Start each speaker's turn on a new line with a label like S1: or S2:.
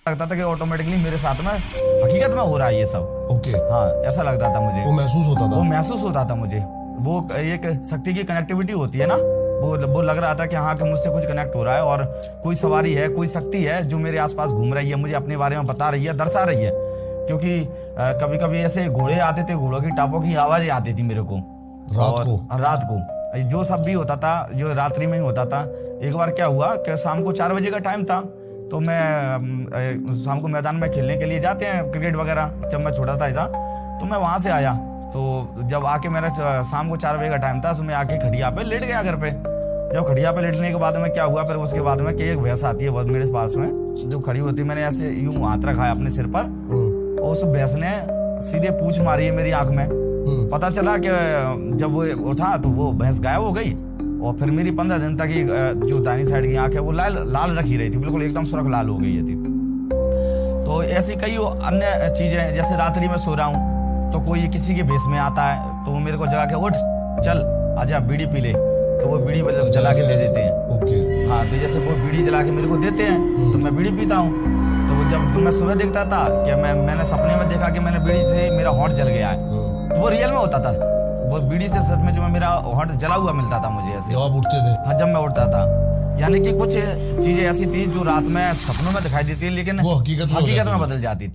S1: लगता था कि ऑटोमेटिकली मेरे साथ में हकीकत में हो रहा है ये सब।
S2: ओके।
S1: हाँ, ऐसा लगता था मुझे।
S2: वो महसूस होता था
S1: मुझे। वो एक शक्ति की कनेक्टिविटी होती है ना, वो लग रहा था कि हाँ, कि मुझसे कुछ कनेक्ट हो रहा है और कोई सवारी है, कोई शक्ति है जो मेरे आसपास घूम रही है, मुझे अपने बारे में बता रही है, दर्शा रही है। क्योंकि कभी कभी ऐसे घोड़े आते थे, घोड़ों की टापों की आवाजें आती थी मेरे को रात को जो सब भी होता था, जो रात्रि में ही होता था। एक बार क्या हुआ कि शाम को 4 बजे का टाइम था, तो मैं शाम को मैदान में खेलने के लिए जाते हैं क्रिकेट वगैरह, जब मैं छोटा था तो मैं वहां से आया। तो जब आके मेरा शाम को 4 बजे का टाइम था, तो मैं आके खटिया पे लेट गया घर पे। जब खटिया पे लेटने के बाद में क्या हुआ, फिर उसके बाद में कि एक भैंस आती है बहुत मेरे पास में, जो खड़ी होती है, मैंने ऐसे यूं हाथ रखा है अपने सिर पर, और उस भैंस ने सीधे पूंछ मारी है मेरी आंख में। पता चला कि जब वो उठा तो वो भैंस गायब हो गई, और फिर मेरी 15 दिन तक जो दाहिनी साइड की आंख है वो लाल रखी रही थी, बिल्कुल एकदम सुर्ख लाल हो गई थी। तो ऐसी कई अन्य चीजें, जैसे रात्रि में सो रहा हूँ तो कोई किसी के भेष में आता है, तो वो मेरे को जगा के उठ चल आजा बीड़ी पी ले, तो वो बीड़ी जला के दे देते हैं।
S2: ओके।
S1: हाँ, तो जैसे वो बीड़ी जला के मेरे को देते हैं तो मैं बीड़ी पीता हूँ। तो वो जब मैं सुबह देखता था कि मैंने सपने में देखा कि मैंने बीड़ी से मेरा होंठ जल गया है, तो वो रियल में होता था। वो बीड़ी से सच में जो मेरा होंठ जला हुआ मिलता था मुझे ऐसे,
S2: जब आप उठते थे।
S1: हाँ, जब मैं उठता था। यानी कि कुछ चीजें ऐसी थी जो रात में सपनों में दिखाई देती, लेकिन
S2: वो हकीकत में
S1: बदल जाती थी।